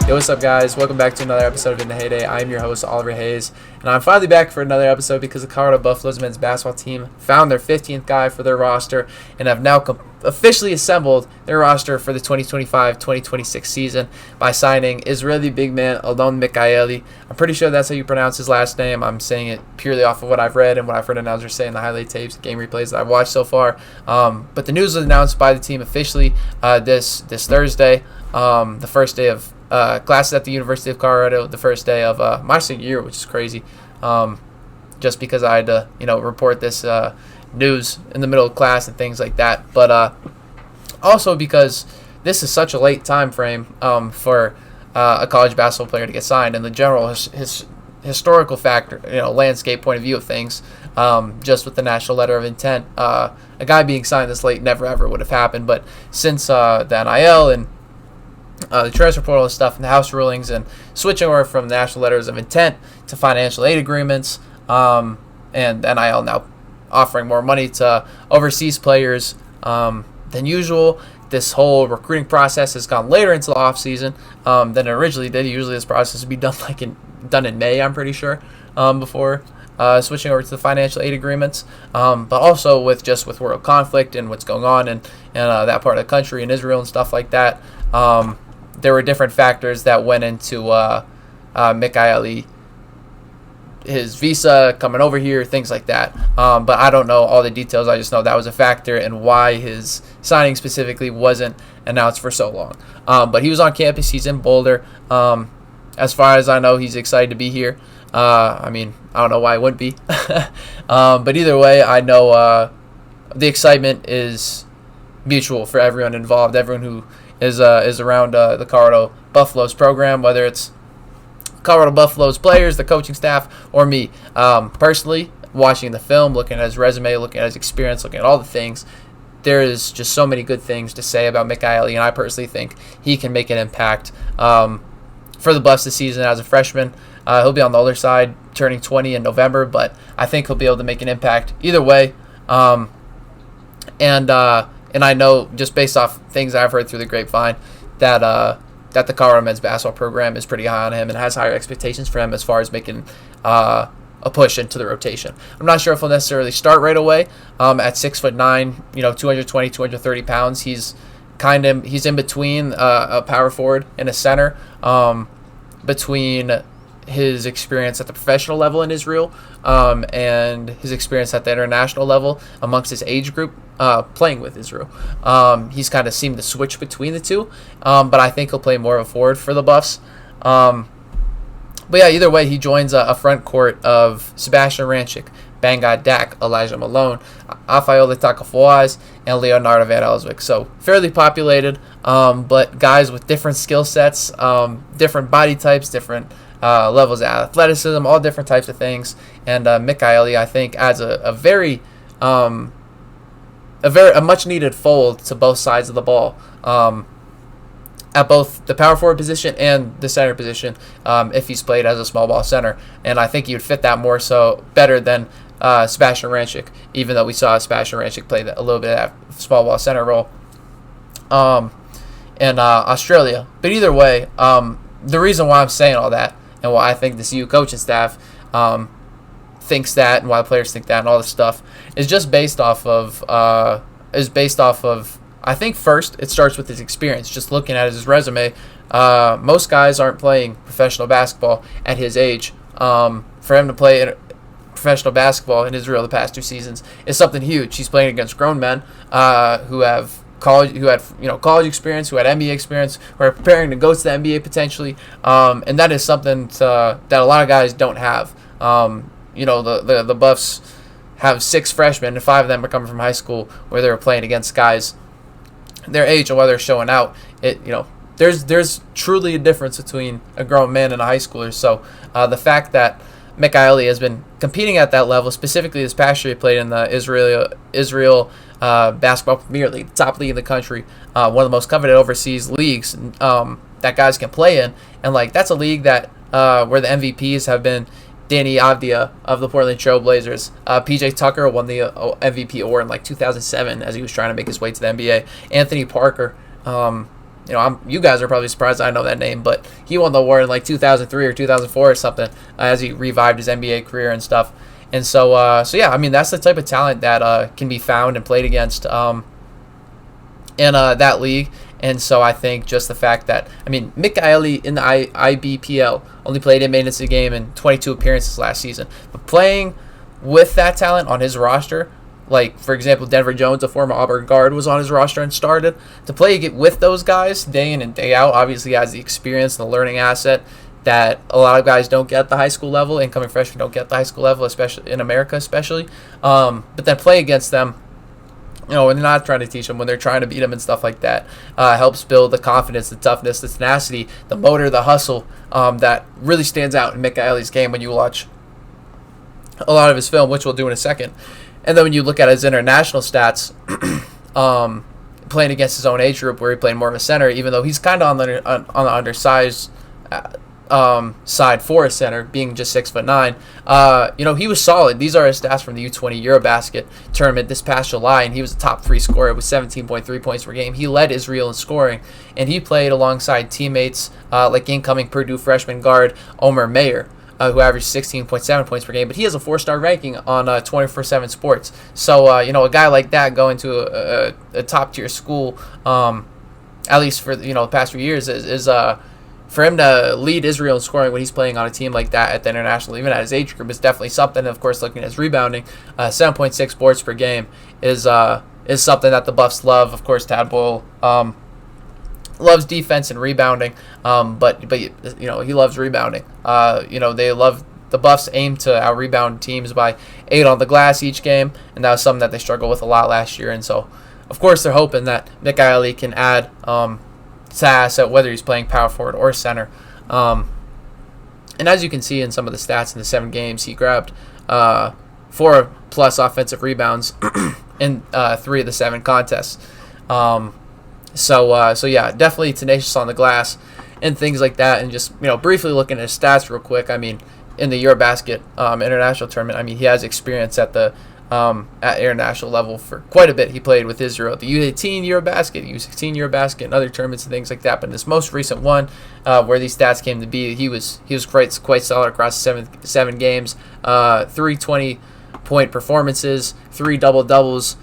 Yo, what's up, guys? Welcome back to another episode of In the Heyday. I'm your host, Oliver Hayes, and I'm finally back for another episode because the Colorado Buffaloes men's basketball team found their 15th guy for their roster and have now officially assembled their roster for the 2025-2026 season by signing Israeli big man Alon Michaeli. I'm pretty sure that's how you pronounce his last name. I'm saying it purely off of what I've read and what I've heard announcers say in the highlight tapes, game replays that I've watched so far. But the news was announced by the team officially this Thursday, the first day of classes at the University of Colorado, the first day of my senior year, which is crazy. Just because I had to, report this news in the middle of class and things like that. But also because this is such a late time frame for a college basketball player to get signed, and the general historical factor, landscape point of view of things, just with the national letter of intent, a guy being signed this late never ever would have happened. But since the NIL and the transfer portal and stuff and the House rulings and switching over from national letters of intent to financial aid agreements, and NIL now offering more money to overseas players than usual, this whole recruiting process has gone later into the offseason than it originally did. Usually this process would be done in May, I'm pretty sure, before switching over to the financial aid agreements. But also with world conflict and what's going on in that part of the country and Israel and stuff like that, there were different factors that went into Michaeli, his visa, coming over here, things like that. But I don't know all the details. I just know that was a factor and why his signing specifically wasn't announced for so long. But he was on campus. He's in Boulder. As far as I know, he's excited to be here. I don't know why he wouldn't be. But either way, I know the excitement is mutual for everyone involved, everyone who is around the Colorado Buffaloes program, whether it's Colorado Buffaloes players, the coaching staff, or me. Personally, watching the film, looking at his resume, looking at his experience, looking at all the things, there is just so many good things to say about Michaeli, and I personally think he can make an impact for the Buffs this season as a freshman. He'll be on the older side, turning 20 in November, but I think he'll be able to make an impact either way. And I know, just based off things I've heard through the grapevine, that the Colorado men's basketball program is pretty high on him and has higher expectations for him as far as making a push into the rotation. I'm not sure if he'll necessarily start right away. At 6'9", 220, 230 pounds, he's in between a power forward and a center, between his experience at the professional level in Israel and his experience at the international level amongst his age group playing with Israel. He's kind of seemed to switch between the two, but I think he'll play more of a forward for the Buffs. But yeah, either way, he joins a front court of Sebastian Rancic, Bangad Dak, Elijah Malone, Afayola Takafoaz, and Leonardo Van Elswick. So fairly populated, but guys with different skill sets, different body types, different levels of athleticism, all different types of things. And Michaeli, I think, adds a very much needed fold to both sides of the ball, at both the power forward position and the center position, if he's played as a small ball center. And I think he would fit that more so better than Sebastian Rancic, even though we saw Sebastian Rancic play a little bit of that small ball center role in Australia. But either way, the reason why I'm saying all that and why I think this CU coaching staff thinks that, and why the players think that, and all this stuff, is just based off of I think first it starts with his experience. Just looking at his resume, most guys aren't playing professional basketball at his age. For him to play professional basketball in Israel the past 2 seasons is something huge. He's playing against grown men who had college experience, who had NBA experience, who are preparing to go to the NBA potentially, and that is something that a lot of guys don't have. The Buffs have 6 freshmen, and 5 of them are coming from high school where they were playing against guys their age, and while they're showing out, there's truly a difference between a grown man and a high schooler. So the fact that Michaeli has been competing at that level, specifically this past year he played in the Israel Basketball Premier League, top league in the country, one of the most coveted overseas leagues that guys can play in, and that's a league that where the MVPs have been Danny Avdia of the Portland Trail Blazers. PJ Tucker won the MVP award in 2007 as he was trying to make his way to the NBA. Anthony Parker, you guys are probably surprised I know that name, but he won the award in like 2003 or 2004 or something, as he revived his NBA career and stuff. And so yeah, I mean, that's the type of talent that can be found and played against in that league. And so I think just the fact that, I mean, Michaeli in the IBPL only played 8 minutes a game in 22 appearances last season. But playing with that talent on his roster, like, for example, Denver Jones, a former Auburn guard, was on his roster and started. To play with those guys day in and day out, obviously has the experience and the learning asset that a lot of guys don't get at the high school level. Incoming freshmen don't get at the high school level, especially in America, especially. But then play against them, when they're not trying to teach them, when they're trying to beat them and stuff like that, helps build the confidence, the toughness, the tenacity, the motor, the hustle that really stands out in Michaeli's game when you watch a lot of his film, which we'll do in a second. And then when you look at his international stats, playing against his own age group, where he played more of a center, even though he's kind of on the undersized side for a center, being just 6'9", he was solid. These are his stats from the U20 Eurobasket tournament this past July, and he was a top 3 scorer with 17.3 points per game. He led Israel in scoring, and he played alongside teammates like incoming Purdue freshman guard Omer Mayer, who averaged 16.7 points per game, but he has a 4-star ranking on 24/7 Sports. So, a guy like that going to a top-tier school, at least for the past few years, is for him to lead Israel in scoring when he's playing on a team like that at the international, even at his age group, is definitely something. And of course, looking at his rebounding, 7.6 boards per game is something that the Buffs love. Of course, Tad Boyle loves defense and rebounding, but he loves rebounding. They love, the Buffs aim to out-rebound teams by 8 on the glass each game, and that was something that they struggled with a lot last year. And so, of course, they're hoping that Michaeli can add to asset, whether he's playing power forward or center. And as you can see in some of the stats in the 7 games, he grabbed 4+ offensive rebounds in 3 of the 7 contests. So yeah, definitely tenacious on the glass and things like that. And just briefly looking at his stats real quick. I mean, in the Eurobasket international tournament, I mean, he has experience at the at international level for quite a bit. He played with Israel at the U18 Eurobasket, U16 Eurobasket, and other tournaments and things like that. But in this most recent one, where these stats came to be, he was quite solid across 7 games, 3 20-point performances, 3 double-doubles.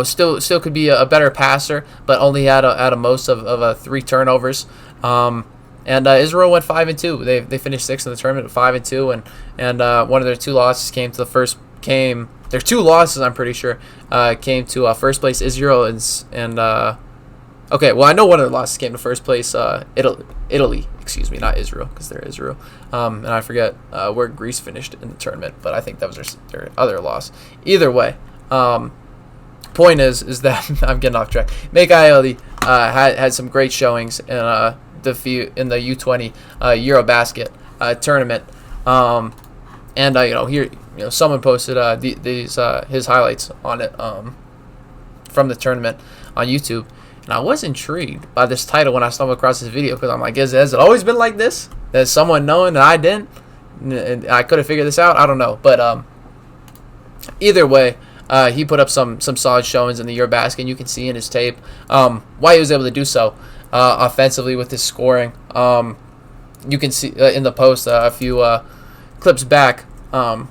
Still could be a better passer, but only had a most of 3 turnovers. And Israel went 5-2. They finished 6th in the tournament at 5-2, and one of their 2 losses came to their 2 losses, I'm pretty sure, came to first place Israel and okay, well, I know one of the losses came to first place Italy, excuse me, not Israel, because they're Israel, and I forget where Greece finished in the tournament, but I think that was their other loss. Either way, point is that I'm getting off track. Michaeli had some great showings in the U20 Eurobasket tournament, and here someone posted these his highlights on it from the tournament on YouTube, and I was intrigued by this title when I stumbled across this video, because I'm like, has it always been like this? There's someone knowing that I didn't, and I could have figured this out. I don't know, but either way. He put up some solid showings in the Eurobasket, and you can see in his tape why he was able to do so offensively with his scoring. You can see in the post a few clips back. I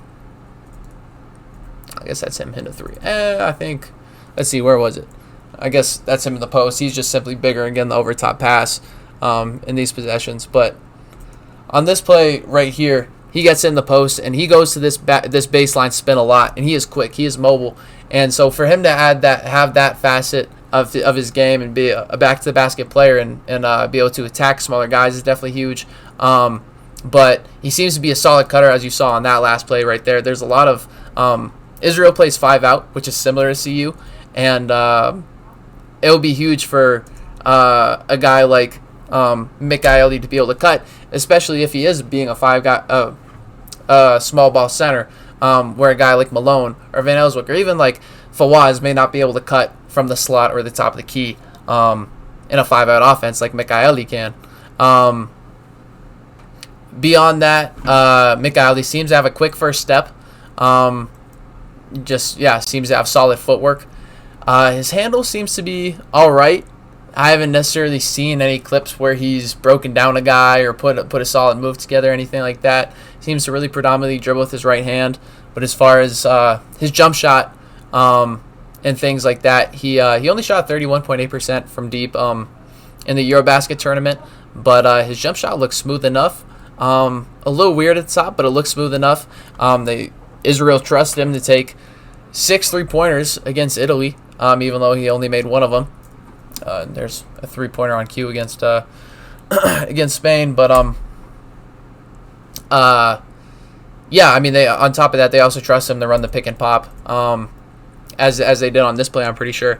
guess that's him hitting a 3. I think, let's see, where was it? I guess that's him in the post. He's just simply bigger and getting the over-top pass in these possessions. But on this play right here, he gets in the post, and he goes to this baseline spin a lot, and he is quick, he is mobile, and so for him to have that facet of his game and be a back-to-the-basket player and be able to attack smaller guys is definitely huge. But he seems to be a solid cutter, as you saw on that last play right there. There's a lot of Israel plays 5 out, which is similar to CU, and it would be huge for a guy like Michaeli to be able to cut, especially if he is being a small ball center, where a guy like Malone or Van Elswick or even like Fawaz may not be able to cut from the slot or the top of the key in a 5-out offense like Michaeli can. Beyond that, Michaeli seems to have a quick first step. Seems to have solid footwork. His handle seems to be all right. I haven't necessarily seen any clips where he's broken down a guy or put a solid move together, anything like that. Seems to really predominantly dribble with his right hand. But as far as his jump shot and things like that, he only shot 31.8% from deep in the Eurobasket tournament. But his jump shot looks smooth enough. A little weird at the top, but it looks smooth enough. Israel trusted him to take 6 3-pointers against Italy, even though he only made one of them. There's a 3-pointer on cue against against Spain, but yeah, I mean, they on top of that, they also trust him to run the pick and pop, as they did on this play. I'm pretty sure.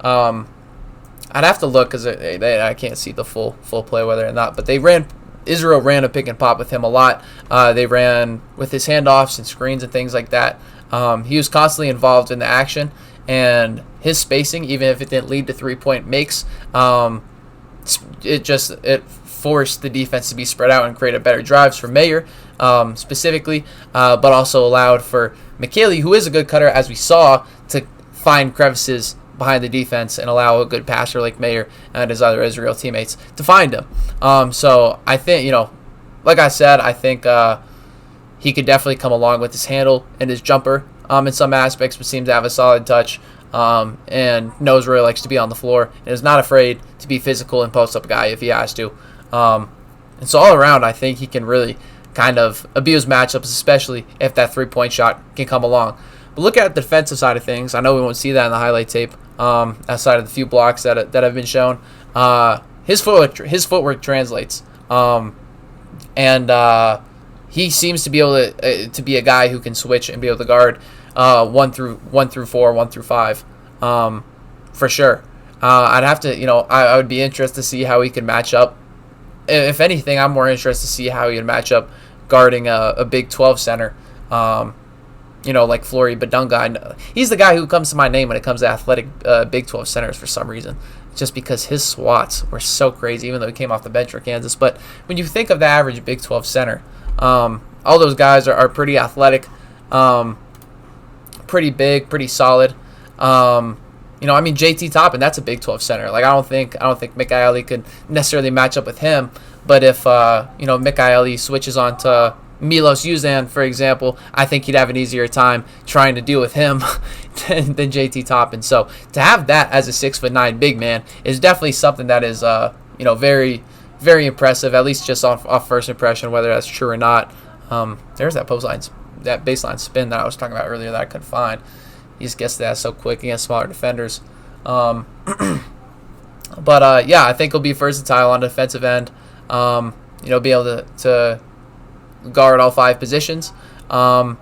I'd have to look because I can't see the full play whether or not, but Israel ran a pick and pop with him a lot. They ran with his handoffs and screens and things like that. He was constantly involved in the action, and his spacing, even if it didn't lead to 3-point makes, it forced the defense to be spread out and create better drives for Mayer specifically, but also allowed for Michaeli, who is a good cutter, as we saw, to find crevices behind the defense and allow a good passer like Mayer and his other Israel teammates to find him. So I think, like I said, I think he could definitely come along with his handle and his jumper in some aspects, but seems to have a solid touch and knows where he likes to be on the floor and is not afraid to be physical and post up a guy if he has to. And so all around, I think he can really kind of abuse matchups, especially if that 3-point shot can come along. But look at the defensive side of things. I know we won't see that in the highlight tape, outside of the few blocks that have been shown. His footwork translates, and he seems to be able to be a guy who can switch and be able to guard 1 through 4, 1 through 5, for sure. I'd have to, I would be interested to see how he could match up. If anything, I'm more interested to see how he would match up guarding a Big 12 center. Like Flory Badunga. He's the guy who comes to my name when it comes to athletic Big 12 centers for some reason, just because his swats were so crazy, even though he came off the bench for Kansas. But when you think of the average Big 12 center, all those guys are pretty athletic, pretty big, pretty solid. JT Toppin, that's a Big 12 center. Like I don't think Michaeli could necessarily match up with him. But if Michaeli switches on to Milos Uzan, for example, I think he'd have an easier time trying to deal with him than JT Toppin. So to have that as a 6'9" big man is definitely something that is very, very impressive, at least just off first impression, whether that's true or not. There's that baseline spin that I was talking about earlier that I couldn't find. He just gets that so quick against smaller defenders. But I think he'll be versatile on the defensive end. Be able to guard all 5 positions. With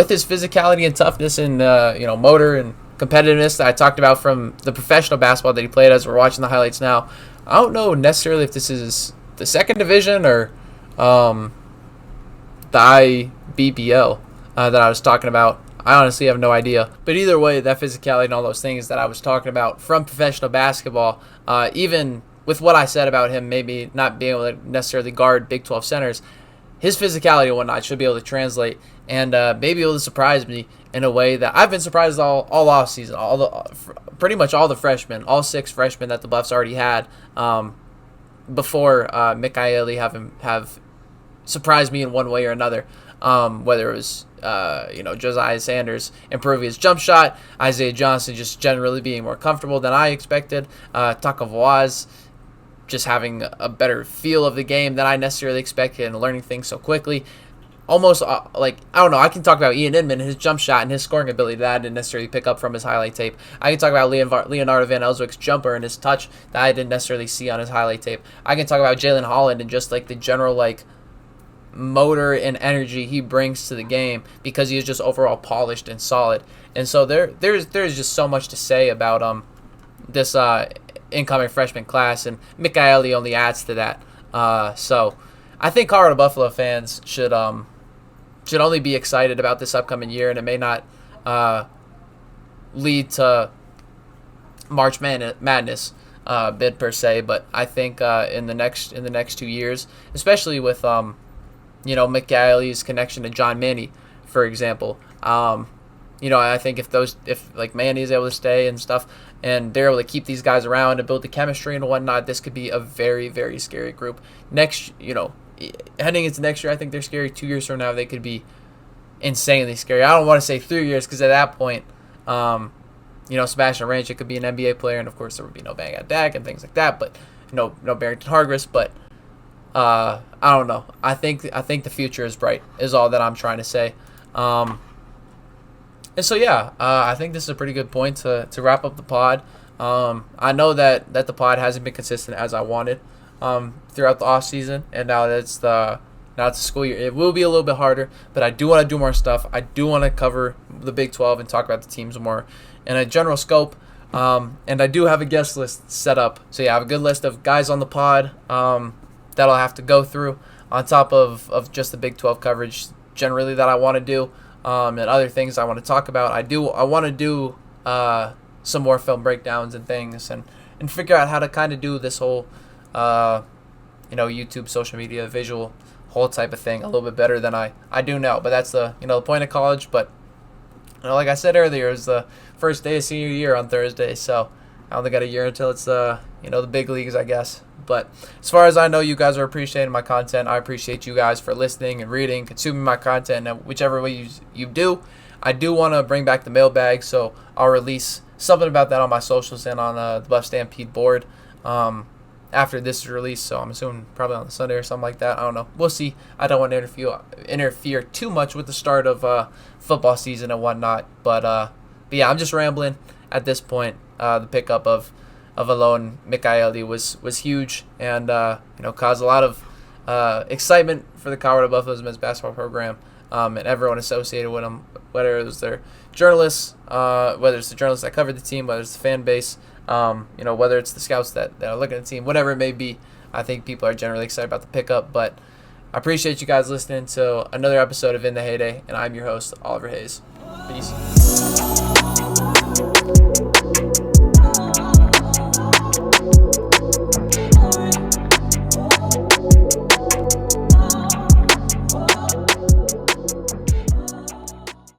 his physicality and toughness and motor and competitiveness that I talked about from the professional basketball that he played, as we're watching the highlights now, I don't know necessarily if this is the second division or the IBBL that I was talking about. I honestly have no idea. But either way, that physicality and all those things that I was talking about from professional basketball, even with what I said about him maybe not being able to necessarily guard Big 12 centers, his physicality and whatnot should be able to translate and maybe able to surprise me in a way that I've been surprised all offseason. Pretty much all the freshmen, all 6 freshmen that the Buffs already had before Michaeli have surprised me in one way or another. Whether it was Josiah Sanders improving his jump shot, Isaiah Johnson just generally being more comfortable than I expected, Taka Vawaz just having a better feel of the game than I necessarily expected and learning things so quickly. Almost I don't know. I can talk about Ian Inman and his jump shot and his scoring ability that I didn't necessarily pick up from his highlight tape. I can talk about Leonardo Van Elswick's jumper and his touch that I didn't necessarily see on his highlight tape. I can talk about Jalen Holland and just like the general motor and energy he brings to the game because he is just overall polished and solid. And so there's just so much to say about this incoming freshman class, and Michaeli only adds to that. So I think Colorado Buffalo fans should only be excited about this upcoming year, and it may not lead to March Madness bid per se, but I think in the next 2 years, especially with Michaeli's connection to John Manny, for example, I think if like Manny is able to stay and stuff, and they're able to keep these guys around and build the chemistry and whatnot, this could be a very, very scary group. Heading into next year, I think they're scary. 2 years from now, they could be insanely scary. I don't want to say 3 years because at that point, Sebastian Ranch, it could be an NBA player, and of course there would be no Bang at Dak and things like that, but no Barrington Hargress. But I don't know. I think the future is bright. Is all that I'm trying to say. And so I think this is a pretty good point to wrap up the pod. I know that the pod hasn't been consistent as I wanted throughout the off season, and now it's the school year. It will be a little bit harder, but I do want to do more stuff. I do want to cover the Big 12 and talk about the teams more in a general scope. And I do have a guest list set up. So I have a good list of guys on the pod that I'll have to go through on top of just the Big 12 coverage generally that I want to do, and other things I want to talk about. I want to do some more film breakdowns and things, and figure out how to kind of do this whole YouTube, social media, visual whole type of thing a little bit better than I do now. But that's the point of college. But like I said earlier, it's the first day of senior year on Thursday, so I only got a year until it's the big leagues, I guess. But as far as I know, you guys are appreciating my content. I appreciate you guys for listening and reading, consuming my content, and whichever way you do. I do want to bring back the mailbag, so I'll release something about that on my socials and on the Buff Stampede board after this is released. So I'm assuming probably on Sunday or something like that. I don't know. We'll see. I don't want to interfere too much with the start of football season and whatnot. But yeah, I'm just rambling at this point. The pickup of Alon Michaeli was huge, and caused a lot of excitement for the Colorado Buffaloes men's basketball program and everyone associated with them, whether it was their journalists, whether it's the journalists that covered the team, whether it's the fan base, whether it's the scouts that are looking at the team, whatever it may be. I think people are generally excited about the pickup. But I appreciate you guys listening to another episode of In the Heyday, and I'm your host, Oliver Hayes. Peace.